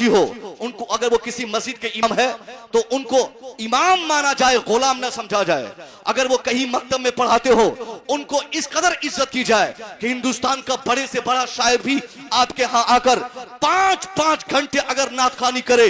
बच्ची हो, उनको अगर वो किसी मस्जिद के इमाम है तो उनको इमाम माना जाए, गुलाम ना समझा जाए। अगर वो कहीं मकतब में पढ़ाते हो उनको इस कदर इज्जत की जाए कि हिंदुस्तान का बड़े से बड़ा शायर भी आपके यहाँ आकर 5-5 घंटे अगर नात खानी करे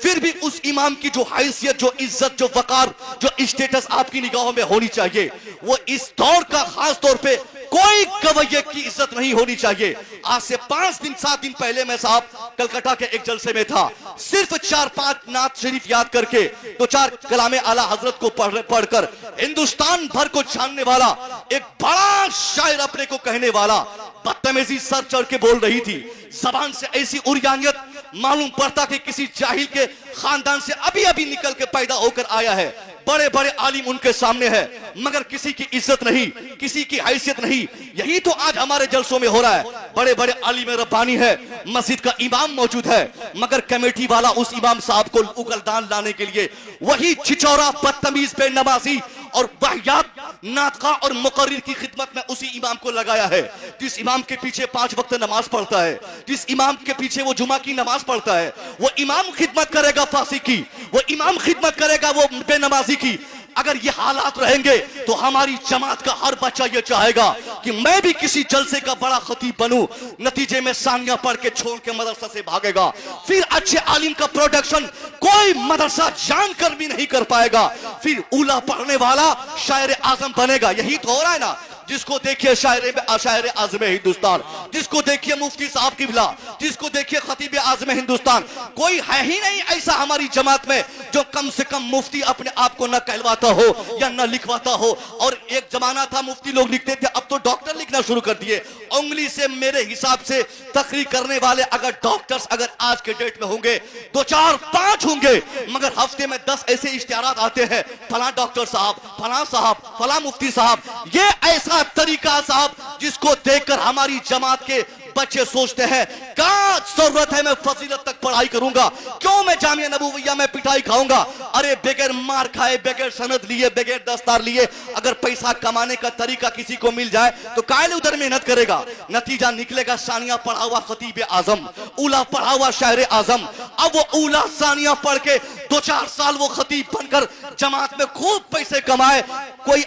फिर भी उस इमाम की जो हैसियत, जो इज्जत, जो वकार, जो स्टेटस आपकी निगाहों में होनी चाहिए, वो इस दौर का खास तौर पे कोई गवैये की इज्जत नहीं होनी चाहिए। आज से 5-7 दिन पहले मैं साहब कलकत्ता के एक जलसे में था, सिर्फ 4-5 नात शरीफ याद करके 2-4 कलामे आला हजरत को पढ़कर हिंदुस्तान भर को जानने वाला एक बड़ा शायर अपने को कहने वाला बदतमीजी सर चढ़ के बोल रही थी। जबान से ऐसी उरियानियत मालूम पड़ता कि किसी जाहिल के खानदान से अभी अभी निकल के पैदा होकर आया है। बड़े बड़े आलिम उनके सामने है मगर किसी की इज्जत नहीं, किसी की हैसियत नहीं। यही तो आज हमारे जलसों में हो रहा है। बड़े बड़े आलिम रब्बानी है, मस्जिद का इमाम मौजूद है मगर कमेटी वाला उस इमाम साहब को उगलदान लाने के लिए वही छिछोरा, बदतमीज, बेनमाजी और वाहियात नातका और मुकर्रिर की खिदमत में उसी इमाम को लगाया है। जिस इमाम के पीछे 5 वक्त नमाज पढ़ता है, जिस इमाम के पीछे वो जुमा की नमाज पढ़ता है, वो इमाम खिदमत करेगा फासी की, वो इमाम खिदमत करेगा वो बेनमाजी की। अगर ये हालात रहेंगे तो हमारी जमात का हर बच्चा ये चाहेगा कि मैं भी किसी जलसे का बड़ा खतीब बनूं। नतीजे में सानिया पढ़ के छोड़ के मदरसा से भागेगा। फिर अच्छे आलिम का प्रोडक्शन कोई मदरसा जानकर भी नहीं कर पाएगा। फिर उला पढ़ने वाला शायर आजम बनेगा। यही तो हो रहा है ना। जिसको देखिए शायर आज़म हिंदुस्तान, जिसको देखिए मुफ्ती साहब किबला, जिसको देखिए खतीब आज़म हिंदुस्तान, कोई है ही नहीं ऐसा हमारी जमात में जो कम से कम मुफ्ती अपने आप को न कहलवाता हो या न लिखवाता हो। और एक जमाना था मुफ्ती लोग लिखते थे, अब तो डॉक्टर लिखना शुरू कर दिए। उंगली से मेरे हिसाब से तकरीर करने वाले अगर डॉक्टर्स अगर आज के डेट में होंगे 2-4-5 होंगे, मगर हफ्ते में 10 ऐसे इश्तिहारात आते हैं, फला डॉक्टर साहब, फला साहब, फला मुफ्ती साहब। ये ऐसा तरीका साहब जिसको देखकर हमारी जमात के बच्चे सोचते हैं क्या जरूरत है मैं फजीलत तक पढ़ाई करूंगा, क्यों मैं जामिया नबूविया में पिटाई खाऊंगा। अरे बगैर मार खाए, बगैर सनद लिए, बगैर दस्तार लिए अगर पैसा कमाने का तरीका किसी को मिल जाए तो काहे उधर मेहनत करेगा। नतीजा निकलेगा सानिया पढ़ा हुआ खतीब आजम, उला पढ़ा हुआ शायर आजम। अब वो उला सानिया पढ़ के 2-4 साल वो खतीब बनकर जमात में खूब पैसे कमाए। कोई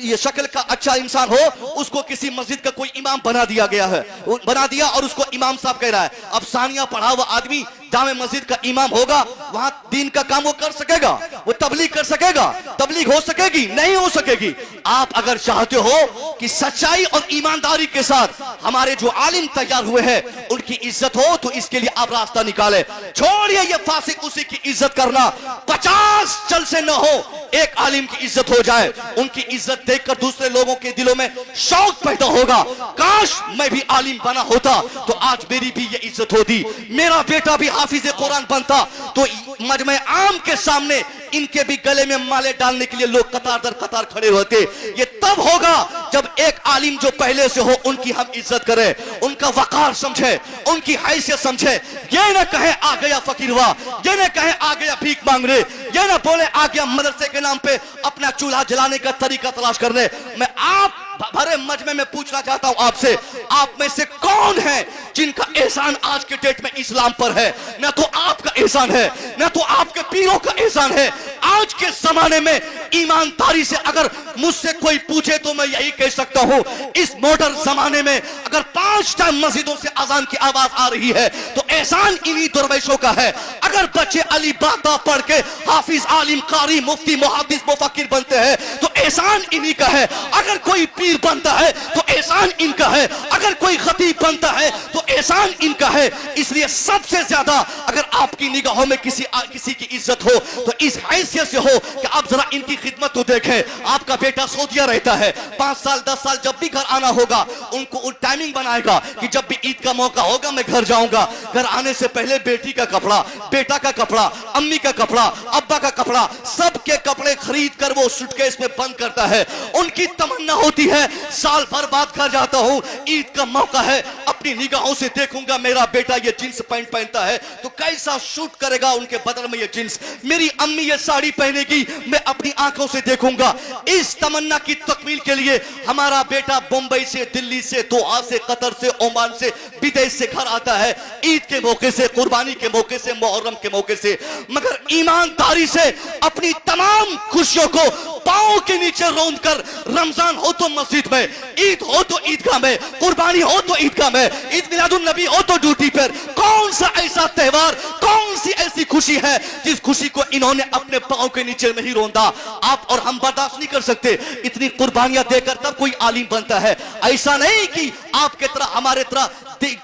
ये शक्ल का अच्छा इंसान हो उसको किसी मस्जिद का कोई इमाम बना दिया गया है, बना दिया और उसको इमाम साहब कह रहा है। अब सानिया पढ़ा हुआ आदमी जामे मस्जिद का इमाम होगा, वहां दीन का काम वो कर सकेगा, वो तबलीग कर सकेगा, तबलीग हो सकेगी? नहीं हो सकेगी। आप अगर चाहते हो कि सच्चाई और ईमानदारी के साथ हमारे जो आलिम तैयार हुए हैं उनकी इज्जत हो तो इसके लिए आप रास्ता निकाले। छोड़िए ये फासिक उसी की इज्जत करना। 50 जलसे न हो, एक आलिम की इज्जत हो जाए, उनकी इज्जत देखकर दूसरे लोगों के दिलों में शौक पैदा होगा, काश मैं भी आलिम बना होता तो आज मेरी भी ये इज्जत होती, मेरा बेटा भी हाफिज कुरान बनता तो मजमे आम के सामने इनके भी गले में माले डालने के लिए लोग कतार दर कतार खड़े होते। ये तब होगा जब एक आलिम जो पहले से हो उनकी हम इज्जत करें, उनका वकार समझे, उनकी हैसियत समझे। ये ना कहे आ गया फकीरवा, ये ना कहे आ गया भीख मांग रहे, ये ना बोले आ गया मदरसे के नाम पे अपना चूल्हा जलाने का तरीका तलाश करने। मैं आप भरे मजमे में पूछना चाहता हूं आपसे, आप में से कौन है जिनका एहसान आज के डेट में इस्लाम पर है? ना तो आपका एहसान है, ना तो आपके पीरों का एहसान है। आज के जमाने में ईमानदारी से अगर मुझसे कोई पूछे तो मैं यही कह सकता हूं, इस मॉडर्न जमाने में अगर 5 टाइम मस्जिदों से अजान की आवाज आ रही है तो एहसान इन्हीं दरवेशों का है। अगर बच्चे अली बाता पढ़ के हाफिज, आलिम, कारी, मुफ्ती, मुहद्दिस, मुफक्किर बनते हैं तो एहसान इन्हीं का है। अगर कोई पीर बनता है तो एहसान इनका है, अगर कोई खतीब बनता है तो एहसान इनका है। इसलिए सबसे ज्यादा अगर आपकी निगाहों में किसी की इज्जत हो तो इस हैसियत से हो कि आप जरा इनकी खिदमत तो देखें। आपका बेटा सऊदीया रहता है, 5 साल 10 साल जब भी घर आना होगा उनको टाइमिंग बनाएगा कि जब भी ईद का मौका होगा मैं घर जाऊंगा। घर आने से पहले बेटी का कपड़ा, बेटा का कपड़ा, अम्मी का कपड़ा, अब्बा का कपड़ा, सबके कपड़े खरीद कर वो सूटकेस में बंद करता है। उनकी तमन्ना होती है साल भर बाद घर जाता हूं, ईद का मौका है, अपनी निगाहों से देखूंगा मेरा बेटा ये जींस पैंट पहनता है तो कैसा शूट करेगा उनके बदन में ये जींस, मेरी अम्मी ये साड़ी पहनेगी मैं अपनी आंखों से देखूंगा। इस तमन्ना की तकमील के लिए हमारा बेटा मुंबई से, दिल्ली से, दोहा से, कतर से, ओमान से, विदेश से घर आता है ईद के मौके से, कुर्बानी के मौके से, मुहर्रम के मौके से, मगर ईमानदारी से अपनी तमाम खुशियों को पांव के नीचे रौंद कर, रमजान हो तो मस्जिद में, ईद हो तो ईदगाह में, कुर्बानी हो तो ईदगाह में, ईद मिलादुन नबी हो तो ड्यूटी पर, कौन सा ऐसा त्योहार, कौन सी ऐसी खुशी है जिस खुशी को इन्होंने अपने पांव के नीचे नहीं रोंदा। आप और हम बर्दाश्त नहीं कर सकते, इतनी कुर्बानियां देकर तब कोई आलिम बनता है। ऐसा नहीं कि आपके तरह हमारे तरह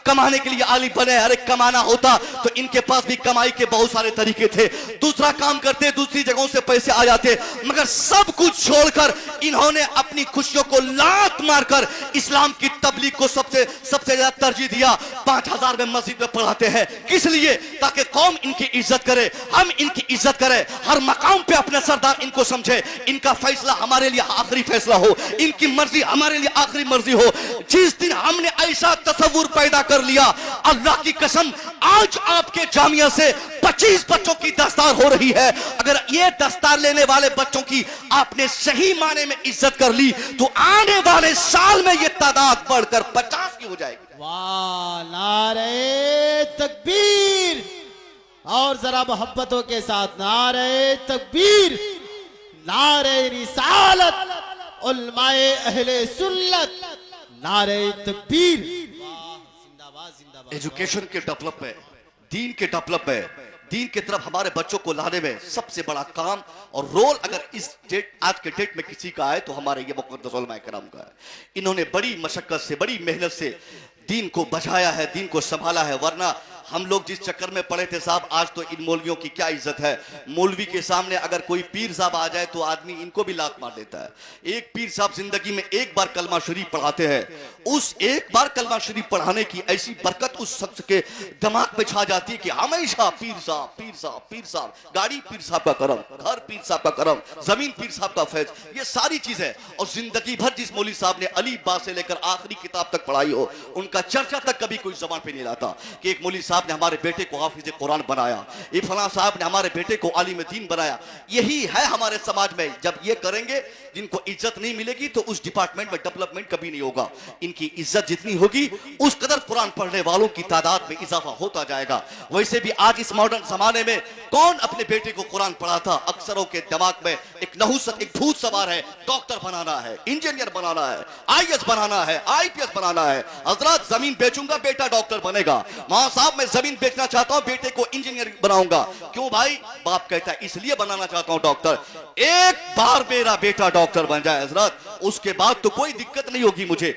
कमाने के लिए आलिम बने, अरे कमाना होता तो इनके पास भी कमाई के बहुत सारे तरीके थे, दूसरा काम करते, दूसरी जगहों से पैसे आ जाते, मगर सब कुछ छोड़कर इन्होंने अपनी खुशियों को लात मारकर इस्लाम की तबलीग को सबसे ज्यादा तरजीह दिया। 5000 में मस्जिद में पढ़ाते हैं, किस लिए? ताकि कौम इनकी इज्जत करे, हम इनकी इज्जत करें, हर मकाम पे अपने सरदार इनको समझे, इनका फैसला हमारे लिए आखिरी फैसला हो, इनकी मर्जी हमारे लिए आखिरी मर्जी हो। जिस दिन हमने ऐसा तसव्वुर पैदा कर लिया, अल्लाह की कसम आज आपके जामिया से 25 बच्चों की दस्तार हो रही है, अगर ये दस्तार लेने वाले बच्चों की आपने सही माने में इज्जत कर ली तो आने वाले साल में ये तादाद बढ़कर 50 की हो जाएगी। वाह, नारे तकबीर, और जरा मोहब्बतों के साथ नारे तकबीर, नारे रिसालत, उलमाए अहले सुन्नत, नारे तकबीर। जिंदाबाद जिंदाबाद। एजुकेशन के डेवलपमेंट, दीन के डेवलपमेंट, दीन की तरफ हमारे बच्चों को लाने में सबसे बड़ा काम और रोल अगर इस आज के डेट में किसी का है तो हमारे ये मुक़द्दस उलमाए किराम का है। इन्होंने बड़ी मशक्कत से, बड़ी मेहनत से दीन को बचाया है, दीन को संभाला है, वरना हम लोग जिस चक्कर में पड़े थे साहब, आज तो इन मौलवियों की क्या इज्जत है। मौलवी के सामने अगर कोई पीर साहब आ जाए तो आदमी इनको भी लात मार देता है। एक पीर साहब जिंदगी में एक बार कलमा शरीफ पढ़ाते हैं, उस एक बार कलमा शरीफ पढ़ाने की ऐसी बरकत उस शख्स के दिमाग पे छा जाती है कि हमेशा पीर साहब, पीर साहब, पीर साहब, गाड़ी पीर साहब का करम, घर पीर साहब का करम, जमीन पीर साहब का फैज, ये सारी चीजें। और जिंदगी भर जिस मौलवी साहब ने अली बा से लेकर आखिरी किताब तक पढ़ाई हो, उनका चर्चा तक कभी कोई जबान पे नहीं लाता कि एक मौलवी साहब ने हमारे बेटे को हाफिज कुरान बनाया, ये फलां साहब ने हमारे बेटे को आलिम दीन बनाया। यही है हमारे समाज में, जब ये करेंगे जिनको इज्जत नहीं मिलेगी तो उस डिपार्टमेंट में डेवलपमेंट कभी नहीं होगा। इनकी इज्जत जितनी होगी उस कदर कुरान पढ़ने वालों की तादाद में इजाफा होता जाएगा। वैसे भी आज इस मॉडर्न जमाने में कौन अपने बेटे को कुरान पढ़ाता? अक्सरों के दिमाग में एक नहुसत, एक भूत सवार है, डॉक्टर बनाना है, इंजीनियर बनाना है, आईएएस बनाना है, आईपीएस बनाना है। हजरत जमीन बेचूंगा बेटा डॉक्टर बनेगा, मां साहब मैं जमीन बेचना चाहता हूं बेटे को इंजीनियर बनाऊंगा। क्यों भाई? बाप कहता है इसलिए बनाना चाहता हूं डॉक्टर, एक बार मेरा बेटा डॉक्टर बन जाए हजरत, उसके बाद तो कोई दिक्कत नहीं होगी मुझे।